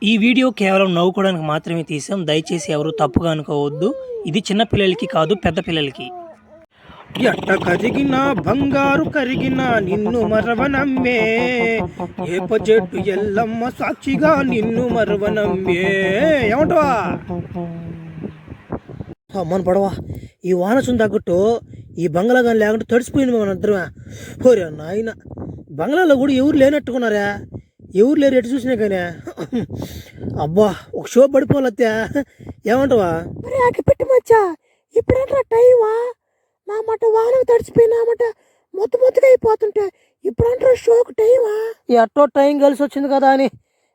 ఈ వీడియో కేవలం నవ్వుకోవడానికి మాత్రమే తీసాం. దయచేసి ఎవరు తప్పుగా అనుకోవద్దు. ఇది చిన్న పిల్లలకి కాదు, పెద్ద పిల్లలకి. ఎట్ట కరిగిన బంగారు కరిగిన నిన్ను మరవనమ్మే, ఏప చెట్టు ఎల్లమ్మ సాక్షిగా నిన్ను మరవనమ్మే. ఏమంటావా అమ్మని పడవా? ఈ వానసం తగ్గట్టు ఈ బంగ్లా కానీ లేకుంటే తడిసిపోయింది మన ఇద్దరమే. ఓరే నాయన, బంగ్లాలో కూడా ఎవరు లేనట్టుకున్నారా? ఎవరు లేరు ఎటు చూసినా కానీ. అబ్బా, ఒక షో పడిపోలత్తా. ఏమంటావా? పెట్టి మచ్చా, ఇప్పుడంటే టైమా నా మాట వానకు తడిచిపోయినామట మొత్తుగా అయిపోతుంటే ఇప్పుడంటారు షోకు టైమా? ఎట్టో టైం కలిసి వచ్చింది కదా అని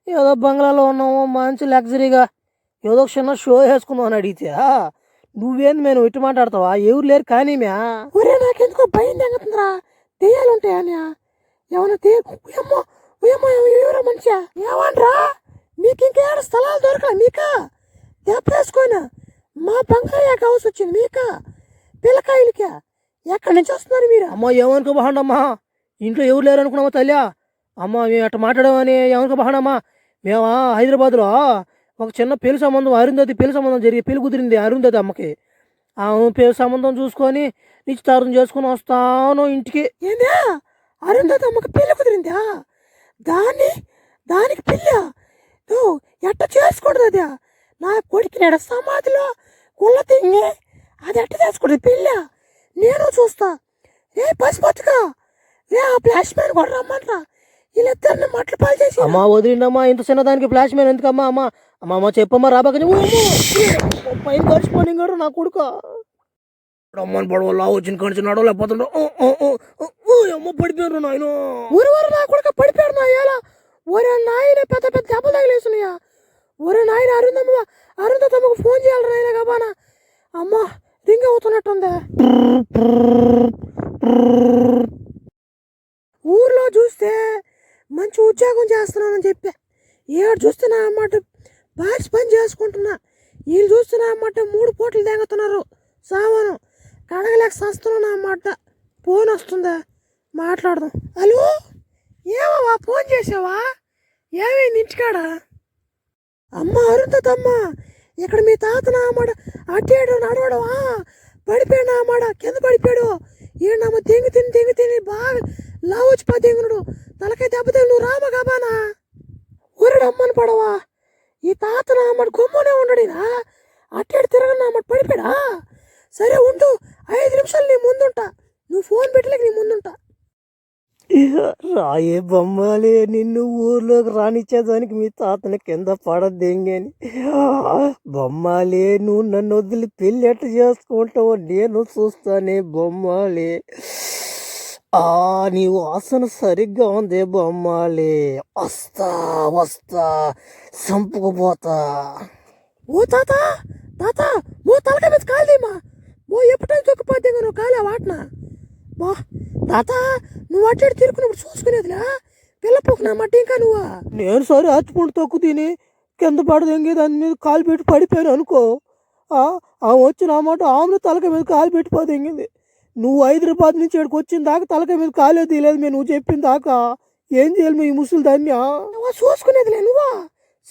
ఏదో బంగ్లాలో ఉన్నాము, మంచి లగ్జరీగా ఏదో చిన్న షో వేసుకుందాం అని అడిగితే నువ్వేంది మేము ఇటు మాట్లాడతావా? ఎవరు లేరు కానీ మ్యా. ఒరే, నాకెందుకో భయం తగ్గుతుందిరా. దెయ్యాలు ఉంటాయని ఏమన్నా ఎవరో మనిషా ఏమనరా? మీకు ఇంకేడ స్థలాలు దొరకలే మీకా? ఎప్పుడేసుకోనా మా బంగ్లా హౌస్ వచ్చింది మీకా? పిల్లకాయలకా? ఎక్కడి నుంచి వస్తున్నారు మీరు? అమ్మ ఏమనుకో బాగుండమ్మా, ఇంట్లో ఎవరు లేరు అనుకున్నామా తల్లి? అమ్మ మేము అట్లా మాట్లాడామని ఏమనుకో బాగుండమ్మా. మేము హైదరాబాద్లో ఒక చిన్న పెళ్లి సంబంధం, పెళ్లి సంబంధం జరిగి పెళ్లి కుదిరింది అరుంధతి అమ్మకి. పెళ్లి సంబంధం చూసుకొని నిశ్చితార్థం చేసుకొని వస్తాను ఇంటికి. ఏందా అరుంధతి అమ్మకి పెళ్లి కుదిరిందా? దానికి పెళ్ళ ఎట్ట చేసుకోడదు? అది నా కొడుకు నేడ సమాధిలో కుళ్ళ తింగి అది ఎట్ట చేసుకోడదు పెళ్ళ? నేను చూస్తా. ఏ పసిపత్తుగా రే ఆ ఫ్లాష్ మ్యాన్ కూడా రమ్మంటరా. వీళ్ళిద్దరిని మట్లు పాలు చేసి. అమ్మా వదిలిండమ్మా, ఇంత చిన్నదానికి ఫ్లాష్ మ్యాన్ ఎందుకమ్మా? అమ్మ చెప్పమ్మా రాబాక పైన కలిసిపోయి గారు నా కొడుక రమ్మని పడవల్ల వచ్చిన కడిచి నడవలేకపోతుండ్రు. అమ్మ పడిపోయారు నాయన. ఊరు నా కొడుక పడిపోయారు నా ఎలా. ఒరే నాయన, పెద్ద దెబ్బలు తగిలేస్తున్నాయా? ఒరే నాయన, అరుంధతమ్మకు ఫోన్ చేయాలి నాయన గబానా. అమ్మా రింగ్ అవుతున్నట్టుందా? ఊర్లో చూస్తే మంచి ఉద్యోగం చేస్తున్నానని చెప్పా. ఏడు చూస్తున్నా అన్నమాట బాక్స్ పని చేసుకుంటున్నా. వీళ్ళు చూస్తున్నా అన్నమాట 3 పూటలు తెగుతున్నారు సామాను కడగలేక సస్తున్నా అన్నమాట. ఫోన్ వస్తుందా? మాట్లాడదాం. హలో, ఏమవా ఫోన్ చేసావా? ఏమైంది ఇంటికాడ? అమ్మ అరుంధతమ్మ, ఇక్కడ మీ తాతనా అన్నమాట అట్టేడు నడవడవా పడిపోయాడు అన్నమాట. కింద పడిపోయాడు. ఈయనమ్మ తెంగి తిని బాగా లావచ్చిపో తెంగునుడు తలకై దెబ్బతే. నువ్వు రామ గబానా ఊరడు అమ్మని పడవా. ఈ తాతనా అన్నమాట గొమ్మనే ఉండడినా అట్టేడు తిరగన్నా అన్నమాట పడిపోయాడా? సరే ఉండు, 5 నిమిషాలు నీ ముందుంటా. నువ్వు ఫోన్ పెట్టలేక నీ ముందుంటా. రాయే బొమ్మలే, నిన్ను ఊర్లోకి రానిచ్చేదానికి మీ తాతని కింద పడదేంగని. బొమ్మాలే, నువ్వు నన్ను వదిలి పెళ్ళి ఎట్ట చేసుకుంటావో నేను చూస్తానే బొమ్మాలే. నీ వాసన సరిగ్గా ఉంది బొమ్మాలే. వస్తా సంపుకుపోతా. ఓ తాత ఓ తలక మీద కాలేమా ఓ ఎప్పుడైనా తొక్కిపోతే నువ్వు కాలే వాటినా బా తాత. నువ్వు అట్టే తిరుకున్నప్పుడు చూసుకునేదిలా పిల్లపోకున్నా మట్టి ఇంకా నువ్వు. నేను సరే అచ్చుకుంటూ తొక్కు తిని కింద పడదెంగి దాని మీద కాలు పెట్టి పడిపోయాను అనుకో. ఆమె వచ్చిన మాట ఆమెను తలక మీద కాలు పెట్టి పోదెంగింది. నువ్వు హైదరాబాద్ నుంచి ఇక్కడికి వచ్చిన దాకా తలక మీద కాలే తీయలేదు. నువ్వు చెప్పిన దాకా ఏం చేయాలి మీ ముసలి దాన్ని? చూసుకునేదిలే నువ్వా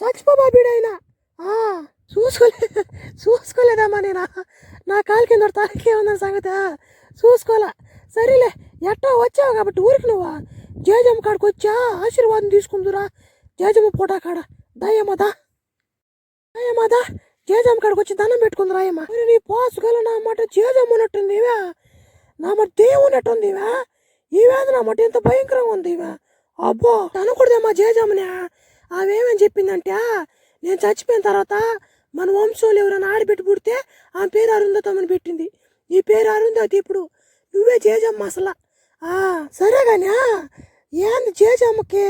చచ్చిపోబా బీడైనా. చూసుకోలేదమ్మా నేను. నా కాలు కింద తలకే ఉందని సంగతి చూసుకోలే. సరేలే, ఎట్టో వచ్చావు కాబట్టి ఊరికి నువ్వా జేజమ్మ కాడికి వచ్చా ఆశీర్వాదం తీసుకుందురా. జేజమ్మ పోటా కాడ దయ్యమ్మదా జేజమ్మ కాడికి వచ్చి దండం పెట్టుకుందిరా. అయ్యమ్మ నీ పోసుగల నా మాట జేజమ్మ ఉన్నట్టుంది ఇవా, నా మాట దేవు ఉన్నట్టుంది ఇవా. ఈవేద నా మాట ఎంత భయంకరంగా ఉంది ఇవా. అబ్బో అనకూడదేమ్మా జేజమ్మనే. ఆమెమని చెప్పిందంటే నేను చచ్చిపోయిన తర్వాత మన వంశంలో ఎవరైనా ఆడబెట్టి పుడితే ఆమె పేరు అరుంధతమ్మని పెట్టింది. ఈ పేరు అరుంధతి. ఇప్పుడు నువ్వే జేజమ్మ అసలు. సరే కానీ ఏంది జేజమ్మకి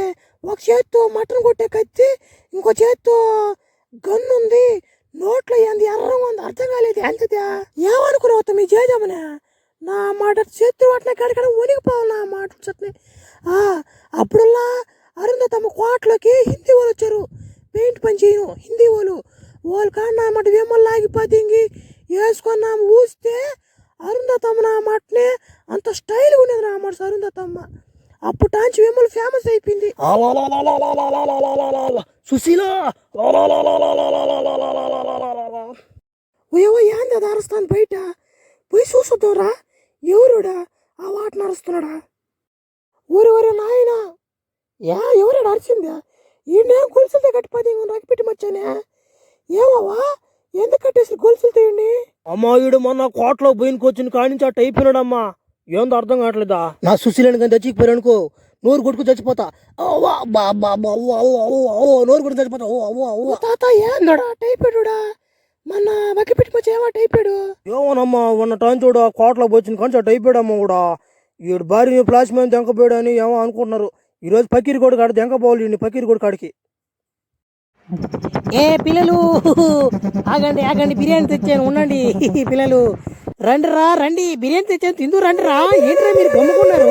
ఒక చేత్తో మటన్ కొట్టే కత్తి, ఇంకో చేత్తో గన్ను ఉంది, నోట్లో ఏంది ఎర్రంగా ఉంది, అర్థం కాలేదు. ఎంతదా ఏమనుకున్నావు మీ జేజమ్మనే? నా మాట చేతులు వాటిని కడకడ వణిగిపోవాలి నా మాట చట్నీ. అప్పుడల్లా అరుంధతమ్మ కోటలోకి హిందీ వాళ్ళు వచ్చారు పెయింట్ పని చేయను. హిందీ వాళ్ళు కాడ నా మాట వేమల్లా ఆగిపోయింది వేసుకున్నా ఊస్తే అరుంధతమ్మ నా మాటనే అంత స్టైల్గా ఉండేది నా మాట అరుంధతమ్మ. అప్పుడు టాంచి వేమలు ఫేమస్ అయిపోయింది. సుశీల ఓ ఏంది అది అరుస్తాను బయట పోయి చూసొద్దాంరా. ఎవరుడా ఆ వాటను అరుస్తున్నాడా? ఊరు నాయన ఎవరాడు అరిచిందా? ఈయనేం గొలుసులతో కట్టిపోతే రగిపెట్టి మచ్చానే. ఏమవా ఎందుకు కట్టేసి గొలుసులతో ఇవ్వండి? అమ్మాయిడు మొన్న కోటలో పోయినకి వచ్చిన కాడి నుంచి అట్ట అయిపోయినాడమ్మా. ఏందో అర్థం కావట్లేదా? నా సుశీలని కానీ తెచ్చిపోయారు అనుకో నోరు కొట్టుకు చచ్చిపోతా. నోరు కొట్టుకు చచ్చిపోతా. తాత ఏందోడా టైపోయాడా? మొన్న బక్కిపెట్టి మచ్చ ఏమో టైపోయాడు. ఏమోనమ్మా మొన్న టైం చూడు కోటలో వచ్చిన కానీ అట్ట అయిపోయాడమ్మా కూడా. ఈడు భార్య ఫ్లాష్ మ్యాన్ దెంకపోయాడు అని ఏమో అనుకుంటున్నారు. ఈరోజు పకీర్ కొడు కాడు దెంకపోవాలి పకీర్ కొడు కాడికి. ఏ పిల్లలు ఆగండి ఆగండి బిర్యానీ తెచ్చాను ఉండండి. పిల్లలు రండి బిర్యానీ తెచ్చాను తిందు రండిరా. ఏంట్రా మీరు బొమ్మకున్నారు?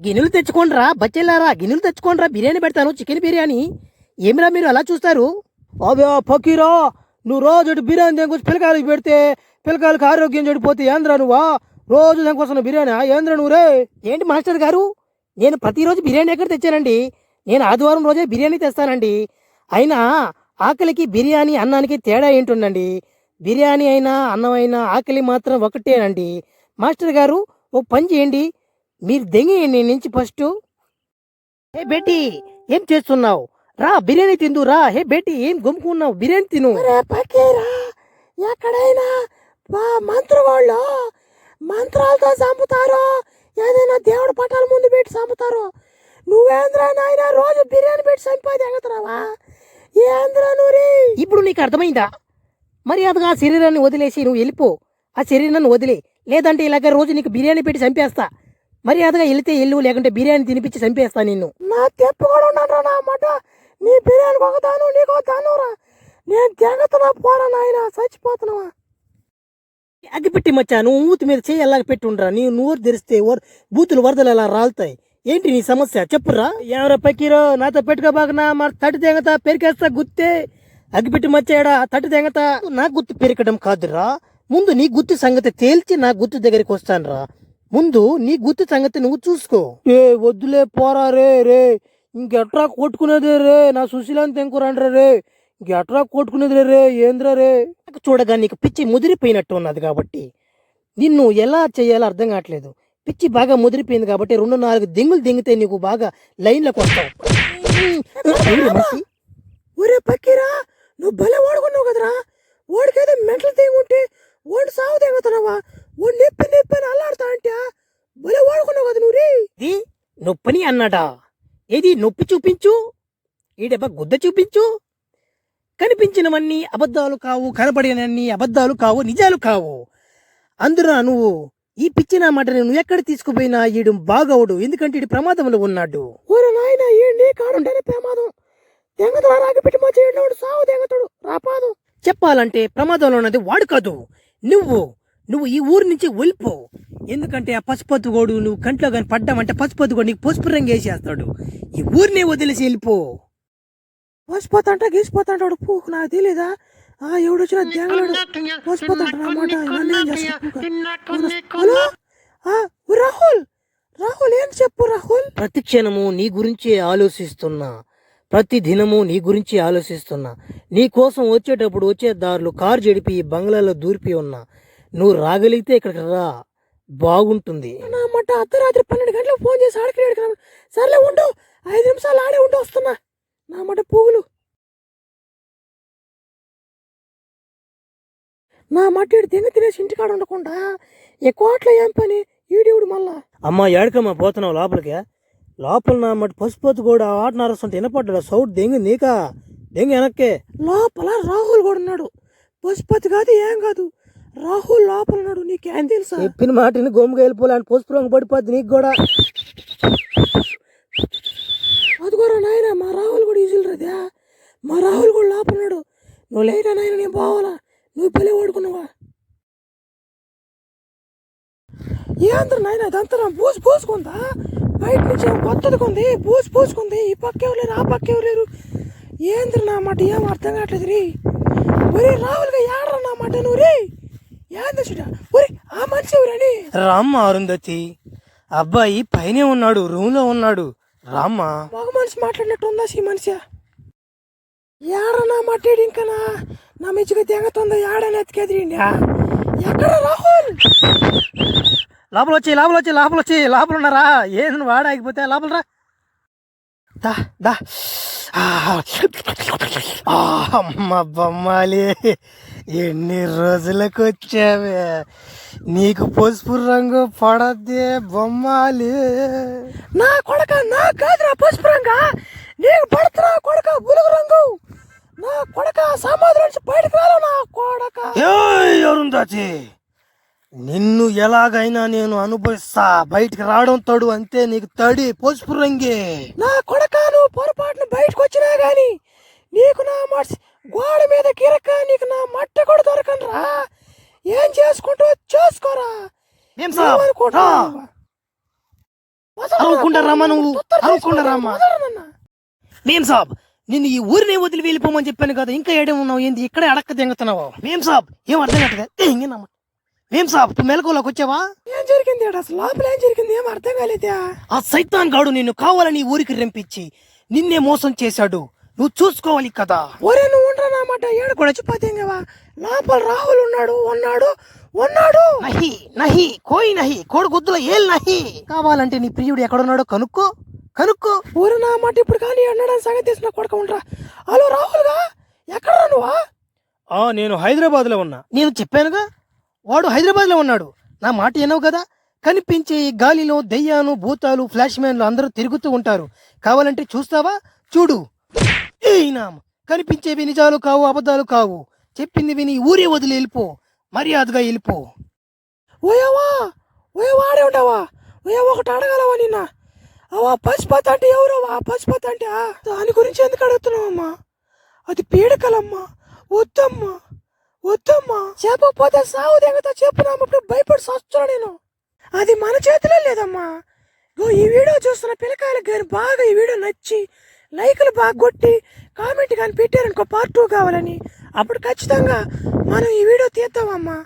గిన్నెలు తెచ్చుకోండిరా బచ్చెల్లారా, గిన్నెలు తెచ్చుకోండిరా బిర్యానీ పెడతాను చికెన్ బిర్యానీ. ఏమిరా మీరు అలా చూస్తారు? అదే ఫకీరా నువ్వు రోజు బిర్యానీ దానికొచ్చి పిల్లకాయలకి పెడితే పిల్లకాయలకి ఆరోగ్యం చెడిపోతే ఏంద్రా నువ్వా రోజు దానికోసం బిర్యానీ ఏంద్రా నువ్వు రే? ఏంటి మాస్టర్ గారు నేను ప్రతిరోజు బిర్యానీ ఎక్కడ తెచ్చానండి? నేను ఆదివారం రోజే బిర్యానీ తెస్తానండి. అయినా ఆకలికి బిర్యానీ అన్నానికి తేడా ఏంటుందండి? బిర్యానీ అయినా అన్నం అయినా ఆకలి మాత్రం ఒకటేనండి. మాస్టర్ గారు ఓ పని చేయండి, మీరు దెంగేయండి నుంచి ఫస్ట్. హే బేటీ ఏం చేస్తున్నావు? రా బిర్యానీ తిందు రా. హే బేటీ ఏం గుమ్ముకున్నావు? బిర్యానీ తిను. ఎక్కడైనా మంత్రవాళ్ళు మంత్రాలతో చంపుతారో ఏదైనా దేవుడు పటాల ముందు పెట్టి చంపుతారో. నువ్వేంద్రా నాయన రోజు బిర్యానీ పెట్టి చంపేది ఎగతున్నావా? ఏంద్రా నూరి? ఇప్పుడు నీకు అర్థమైందా? మర్యాదగా ఆ శరీరాన్ని వదిలేసి నువ్వు వెళ్ళిపో. ఆ శరీరాన్ని వదిలే, లేదంటే ఇలాగ రోజు నీకు బిర్యానీ పెట్టి చంపేస్తా. మర్యాదగా వెళితే వెళ్ళు, లేకుంటే బిర్యానీ తినిపించి చంపేస్తా నిన్ను. నా తెప్పు కూడా ఉన్నాను నా మాట. నీ బిర్యానీకి ఒక దాను నీకు ఒక దానురా. నేను తెగతున్నా పోరా నాయన చచ్చిపోతున్నావా? అగ్గిపెట్టి మచ్చా నువ్వు ఊతి మీద చేయి ఎలాగ పెట్టుండ్రా. నీవు నోరు తెరిస్తే బూతులు వరదలు ఎలా రాలుతాయి. ఏంటి నీ సమస్య చెప్పురా? ఎవరో పక్కీరో నాతో పెట్టుకోబాకనా మరి తడి తెగతా పెరికేస్తా గుత్తే. అగ్గిపెట్టి మచ్చాడా తడి తెగతా? నా గుర్తు పెరకడం కాదురా, ముందు నీ గుర్తు సంగతి తేల్చి నా గుర్తు దగ్గరికి వస్తానురా. ముందు నీ గుర్తు సంగతి నువ్వు చూసుకో. ఏ వద్దులే పోరా రే ఇంకెట్రా కొట్టుకునేదే రే. నా సుశీలాన్ని తెంకురండ్రా రే. ఇంకెట్రా కొట్టుకునేది రే. ఏంద్రా రే? చూడగా నీకు పిచ్చి ముదిరిపోయినట్టు ఉన్నది కాబట్టి నిన్ను ఎలా చేయాలో అర్థం కావట్లేదు. పిచ్చి బాగా ముదిరిపోయింది కాబట్టి 2-4 దెంగులు దెంగితే నీకు బాగా లైన్లోకి వస్తావు. ఒరే పక్కీరా నువ్వు భలే వాడుకున్నావు కదరా. ఓడికైతే మెంటల్ తెంగుంటే ఓడి సాగు తెంగుతున్నావా? ఓడి నొప్పి అల్లాడుతా అంటే భలే వాడుకున్నావు కదా నువ్వు. ఇది నొప్పని అన్నాడా? ఏది నొప్పి చూపించు, ఈడబ్బా గుద్ద చూపించు. కనిపించినవన్నీ అబద్ధాలు కావు, కనబడినన్ని అబద్ధాలు కావు, నిజాలు కావు. అందున నువ్వు ఈ పిచ్చి నా మాట నువ్వు ఎక్కడ తీసుకుపోయినా ఈడు బాగవుడు, ఎందుకంటే ఈడు ప్రమాదంలో ఉన్నాడు. ఓరే నాయన ఈ కాడుంటేనే ప్రమాదం. తెంగతుడు రాగిపెట్టి మా చేయడు సాగు తెంగతుడు రాపాదు. చెప్పాలంటే ప్రమాదంలో ఉన్నది వాడు కాదు, నువ్వు ఈ ఊరు నుంచి వెళ్ళిపో. ఎందుకంటే ఆ పసుపొత్తుగోడు నువ్వు కంట్లో కానీ పడ్డామంటే పసుపొత్తుగోడు నీకు పసుపు రంగు వేసేస్తాడు. ఈ ఊరినే వదిలేసి వెళ్ళిపో. పసుపోతంట గీసిపోతాంటాడు పూ నాకు తెలీదా? ఎవడొచ్చినా దేగలాడు పసుపోతాంటాడు రాహుల్ ఏంటి చెప్పు రాహుల్. ప్రతి క్షణము నీ గురించి ఆలోచిస్తున్నా, ప్రతి దినము నీ గురించి ఆలోచిస్తున్నా. నీ కోసం వచ్చేటప్పుడు వచ్చే దారులు కారు చెడిపి ఈ బంగ్లాలో దూరిపి ఉన్నా. నువ్వు రాగలిగితే ఇక్కడికి రా, బాగుంటుంది. నా మాట అర్ధరాత్రి 12 గంటలకు ఫోన్ చేసి ఆడికి సర్లే ఉండు 5 నిమిషాలు ఆడే ఉండి వస్తున్నా. నా మాట పువ్వులు నా మాట ఇడు తింగ తినేసి ఇంటికాడ ఉండకుండా ఈ కోట్లో ఏం పని ఈడివుడు మళ్ళా. అమ్మ ఏడకమ్మా పోతున్నావు లోపలికి? లోపల నా మాట పసుపోతు కూడా ఆట నరస్తుంటే వినపడ్డా సౌట్ దెంగి నీకా దెంగి వెనక్కే. లోపల రాహుల్ కూడా ఉన్నాడు. పసుపతి కాదు ఏం కాదు, రాహుల్ లోపల ఉన్నాడు. నీకేం తెలుసా? చెప్పిన మాటని గొమ్ముగా వెళ్ళిపోలేని పసుపు రంగు పడిపోద్ది నీకు కూడా. అదిగోరా నాయన మా రాహుల్ కూడా ఈజీలు రాదా? మా రాహుల్ కూడా లోపల ఉన్నాడు. నువ్వు లేరా నాయన నేను పోవాలా? నువ్వు పల్లె వాడుకున్నావా? ఏంద్ర నాయన అదంతా పూసుకుందా? బయట నుంచి కొత్తది కొంది పూసుకుంది. ఈ పక్క ఎవరు లేరు, ఆ పక్క ఎవరు లేరు. ఏంద్ర నా మాట ఏం అర్థం కావట్లేదు రీ. ఒరే రాహుల్గా ఏడరా నా మాట నువ్వు రీ. ఏందా ఒరే ఆ మనిషి ఎవరని? రమ్మ అరుంధతి అబ్బాయి పైనే ఉన్నాడు, రూమ్లో ఉన్నాడు. రామ్మా. మగ మనిషి మాట్లాడినట్టు ఉందా ఈ మనిషి? ఏడనా మాట్లాడి ఇంకా నా మెచ్చుగా తెగతుందా? ఏడని ఎత్తికెదిరిండా? ఎక్కడ రాహుల్? లోపల ఉన్నారా? ఏది వాడాగిపోతే లోపల రా. దా దా. అమ్మ బొమ్మాలి, ఎన్ని రోజులకు వచ్చావే? నీకు పసుపు రంగు పడద్దే బొమ్మాలి. నా కొడక, నా కాదురా పసుపు రంగా, నీకు పడుతున్నా కొడక బులుగు రంగు. నా కొడక సమాధి నుంచి బయటకు రాను నా కొడక. ఎవరుందాచి? నిన్ను ఎలాగైనా నేను అనుభవిస్తా. బయటికి రావడం తడు అంతే, నీకు తడి పసుపు రంగే. నా కొడక, నువ్వు పొరపాటున బయటకు వచ్చినా గాని నీకు నా గోడ మీద కిరక, నీకు నా మట్ట కూడా దొరకనరా. ఏం చేసుకుంటూ చేసుకోరా. మేం సాబ్, నిన్ను ఈ ఊరిని వదిలి వెళ్ళిపోమని చెప్పాను కదా, ఇంకా ఏడే ఉన్నావు ఏంది? ఇక్కడే అడక్క తెంగుతున్నావు. మేం సాబ్, ఏం అర్థం కట్టదా? ఏం సాబ్, మెలకులోకి వచ్చావా? ఏం జరిగింది అసలు? లోపల ఏం జరిగింది? ఏం అర్థం కాలేదా? ఆ సైతాన్ గాడు నిన్ను కావాలని ఊరికి రెంపించి నిన్నే మోసం చేశాడు. నువ్వు చూసుకోవాలి కదా. ఒరే నువ్వు ఉండరామాట, ఏడు కూడా చెప్పాతేంగవా? లోపల రాహుల్ ఉన్నాడు. నహి నహి కోయి నహి, కోడి గుద్దుల ఏల్ నహి. కావాలంటే నీ ప్రియుడు ఎక్కడున్నాడో కనుక్కో. ఊరు నా మాట ఇప్పుడు కానీ అన్నాడని సంగతి తెలిసిన కొడుకు ఉండరా. హలో రాహుల్ గా, ఎక్కడ నువ్వా? నేను హైదరాబాద్ లో ఉన్నా. నేను చెప్పానుగా, వాడు హైదరాబాద్ లో ఉన్నాడు. నా మాట వినవు కదా. కనిపించే గాలిలో దెయ్యాలు, భూతాలు, ఫ్లాష్ మ్యాన్లు అందరూ తిరుగుతూ ఉంటారు. కావాలంటే చూస్తావా? చూడు. కనిపించేవి నిజాలు కావు, అబద్ధాలు కావు. చెప్పింది విని ఊరే వదిలి వెళ్ళిపో, మర్యాదగా వెళ్ళిపో. ఓయవా ఆడే ఉంటావా? ఒకటి అడగలవా నిన్న? అవా పశుపతి అంటే ఎవరవా? పశుపతి అంటే దాని గురించి ఎందుకు అడుగుతున్నావమ్మా? అది పీడకలమ్మా. వద్దమ్మా చెప్పకపోతే సావు దెంగతో చెప్పినప్పుడు భయపడి సస్తున్నా నేను. అది మన చేతిలో లేదమ్మా. ఈ వీడియో చూస్తున్న పిల్లకాయలకు కానీ బాగా ఈ వీడియో నచ్చి లైకులు బాగా కొట్టి కామెంట్ కానీ పెట్టారనుకో పార్ట్ 2 కావాలని, అప్పుడు ఖచ్చితంగా మనం ఈ వీడియో తీద్దామమ్మా.